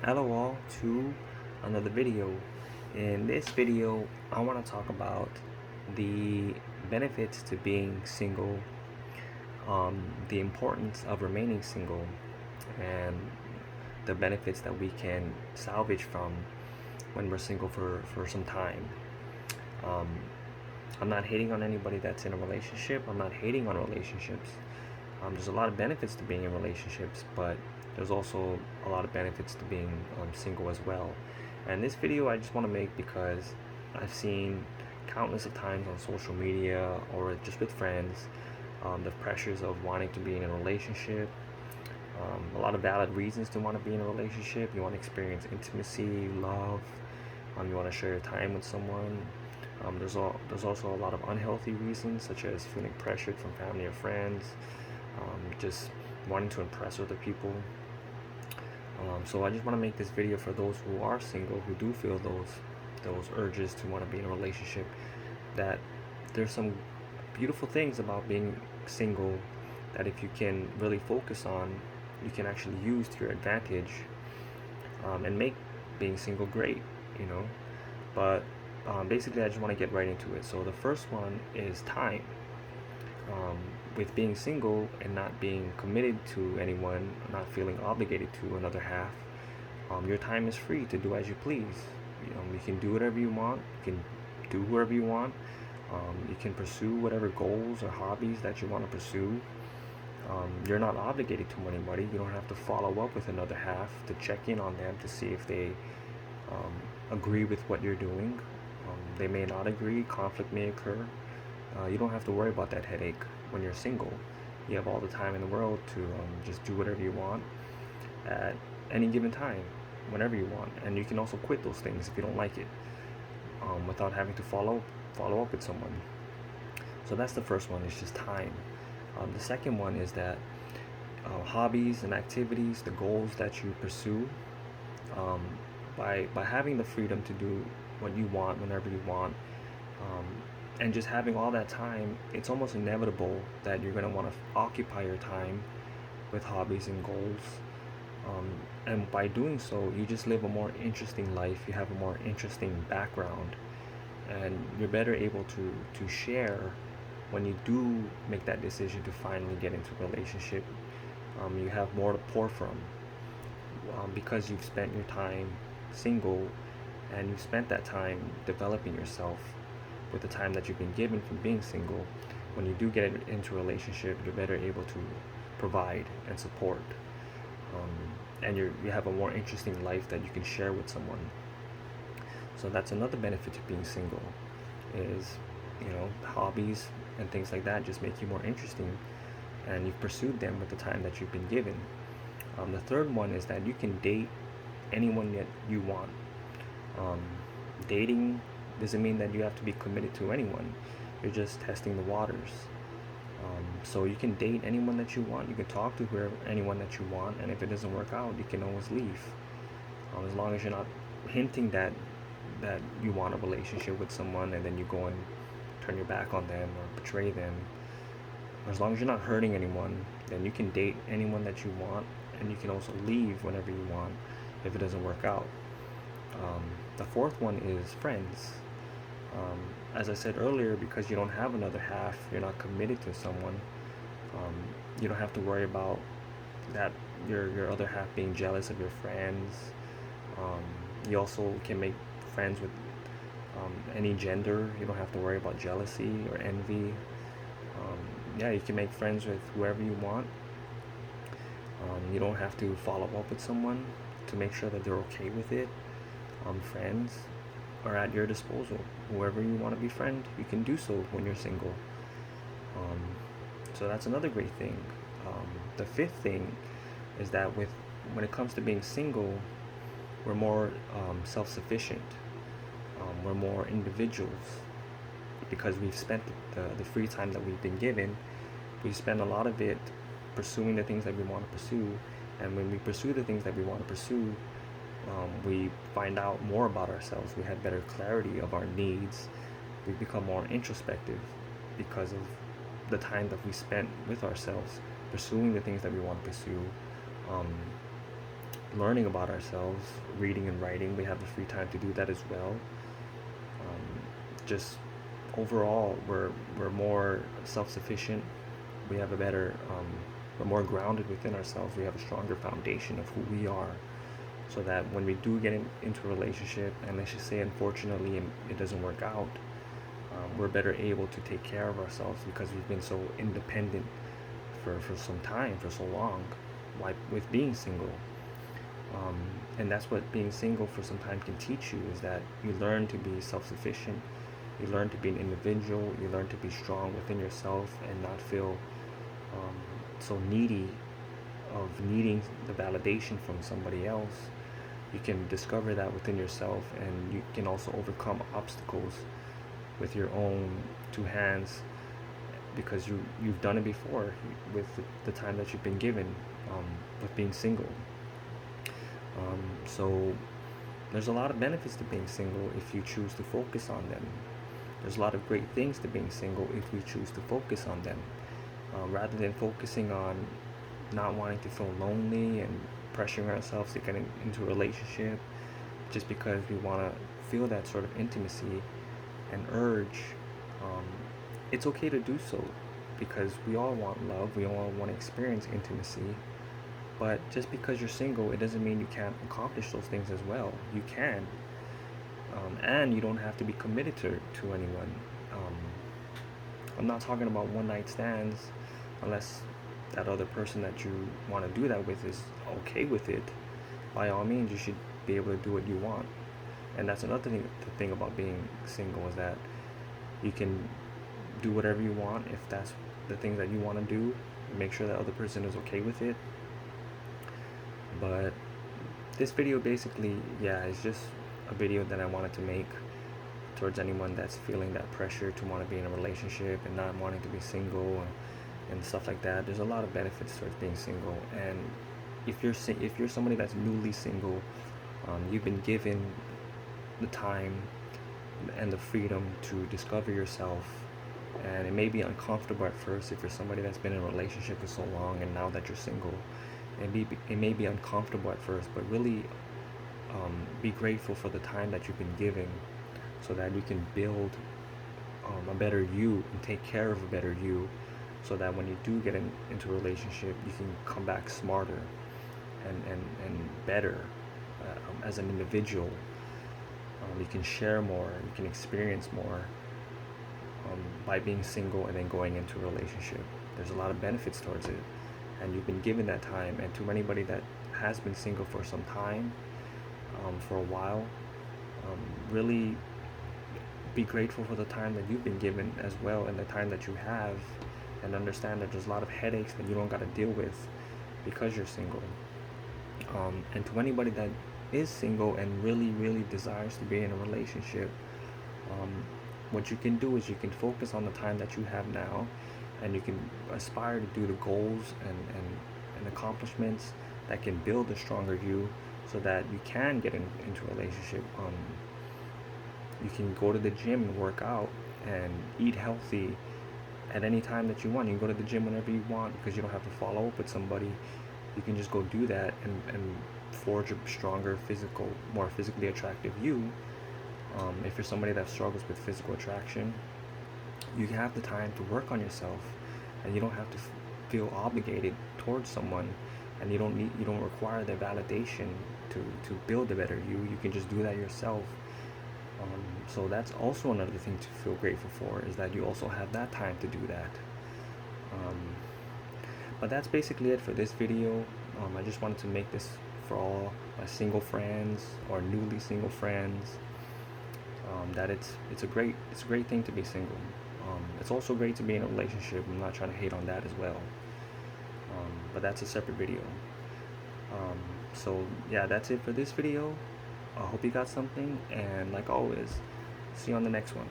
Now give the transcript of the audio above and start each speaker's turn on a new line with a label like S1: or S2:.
S1: Hello all to another video. In this video, I want to talk about the benefits to being single, the importance of remaining single, and the benefits that we can salvage from when we're single for some time. Um, I'm not hating on anybody that's in a relationship. I'm not hating on relationships. There's a lot of benefits to being in relationships, but there's also a lot of benefits to being single as well. And this video I just want to make because I've seen countless of times on social media or just with friends the pressures of wanting to be in a relationship. A lot of valid reasons to want to be in a relationship. You want to experience intimacy, love. You want to share your time with someone. There's also a lot of unhealthy reasons, such as feeling pressured from family or friends, just wanting to impress other people. So I just want to make this video for those who are single, who do feel those urges to want to be in a relationship, that there's some beautiful things about being single that if you can really focus on, you can actually use to your advantage, and make being single great, you know. But basically I just want to get right into it. So the first one is time. With being single and not being committed to anyone, not feeling obligated to another half, your time is free to do as you please. You can do whatever you want. You can do whoever you want. You can pursue whatever goals or hobbies that you want to pursue. You're not obligated to anybody. You don't have to follow up with another half to check in on them to see if they agree with what you're doing. They may not agree. Conflict may occur. You don't have to worry about that headache when you're single. You have all the time in the world to just do whatever you want at any given time, whenever you want. And you can also quit those things if you don't like it, without having to follow up with someone. So that's the first one, is just time. The second one is that hobbies and activities, the goals that you pursue, um, by having the freedom to do what you want whenever you want, and just having all that time, it's almost inevitable that you're going to want to occupy your time with hobbies and goals. And by doing so, you just live a more interesting life. You have a more interesting background, and you're better able to share when you do make that decision to finally get into a relationship. You have more to pour from, because you've spent your time single, and you've spent that time developing yourself with the time that you've been given from being single. When you do get into a relationship, you're better able to provide and support, and you have a more interesting life that you can share with someone. So that's another benefit to being single, is hobbies and things like that just make you more interesting, and you've pursued them with the time that you've been given. The third one is that you can date anyone that you want. Dating doesn't mean that you have to be committed to anyone. You're just testing the waters. So you can date anyone that you want. You can talk to anyone that you want, and if it doesn't work out, you can always leave. As long as you're not hinting that you want a relationship with someone and then you go and turn your back on them or betray them. As long as you're not hurting anyone, then you can date anyone that you want, and you can also leave whenever you want if it doesn't work out. The fourth one is friends. As I said earlier, because you don't have another half, you're not committed to someone. You don't have to worry about that your other half being jealous of your friends. You also can make friends with any gender. You don't have to worry about jealousy or envy. You can make friends with whoever you want. You don't have to follow up with someone to make sure that they're okay with it. Friends are at your disposal. Whoever you want to befriend, you can do so when you're single. So that's another great thing. The fifth thing is that when it comes to being single, we're more self-sufficient. We're more individuals, because we've spent the free time that we've been given. We spend a lot of it pursuing the things that we want to pursue, and when we pursue the things that we want to pursue, we find out more about ourselves. We have better clarity of our needs. We become more introspective because of the time that we spent with ourselves, pursuing the things that we want to pursue. learning about ourselves, reading and writing. We have the free time to do that as well. Just overall, we're more self-sufficient. We have a better, we're more grounded within ourselves. We have a stronger foundation of who we are, so that when we do get into a relationship, and let's just say unfortunately it doesn't work out, we're better able to take care of ourselves because we've been so independent for some time, for so long, like with being single. Um, and that's what being single for some time can teach you, is that you learn to be self-sufficient, you learn to be an individual, you learn to be strong within yourself and not feel so needy of needing the validation from somebody else. You can discover that within yourself, and you can also overcome obstacles with your own two hands, because you've done it before with the time that you've been given, with being single. So there's a lot of benefits to being single if you choose to focus on them. There's a lot of great things to being single if we choose to focus on them, rather than focusing on not wanting to feel lonely and pressuring ourselves to get into a relationship just because we want to feel that sort of intimacy and urge. Um, it's okay to do so, because we all want love, we all want to experience intimacy. But just because you're single, it doesn't mean you can't accomplish those things as well. You can, and you don't have to be committed to anyone. Um, I'm not talking about one night stands, unless that other person that you want to do that with is okay with it. By all means, you should be able to do what you want. And that's another thing. The thing about being single is that you can do whatever you want if that's the thing that you want to do. Make sure that other person is okay with it. But this video basically, yeah, is just a video that I wanted to make towards anyone that's feeling that pressure to want to be in a relationship and not wanting to be single and stuff like that. There's a lot of benefits towards being single, and if you're somebody that's newly single, you've been given the time and the freedom to discover yourself. And it may be uncomfortable at first if you're somebody that's been in a relationship for so long, and now that you're single, it may be uncomfortable at first, but really be grateful for the time that you've been given, so that you can build a better you and take care of a better you, so that when you do get into a relationship, you can come back smarter and better as an individual. You can share more, you can experience more by being single and then going into a relationship. There's a lot of benefits towards it, and you've been given that time. And to anybody that has been single for some time, for a while, really be grateful for the time that you've been given as well, and the time that you have, and understand that there's a lot of headaches that you don't got to deal with because you're single. And to anybody that is single and really desires to be in a relationship, what you can do is you can focus on the time that you have now, and you can aspire to do the goals and accomplishments that can build a stronger you, so that you can get into a relationship. You can go to the gym and work out and eat healthy at any time that you want. You can go to the gym whenever you want, because you don't have to follow up with somebody. You can just go do that and forge a stronger more physically attractive you. If you're somebody that struggles with physical attraction, you have the time to work on yourself, and you don't have to feel obligated towards someone, and you don't require their validation to build a better you. You can just do that yourself. So that's also another thing to feel grateful for, is that you also have that time to do that. But that's basically it for this video. I just wanted to make this for all my single friends or newly single friends, that it's a great thing to be single. It's also great to be in a relationship. I'm not trying to hate on that as well, but that's a separate video. So yeah, that's it for this video. I hope you got something, and like always, see you on the next one.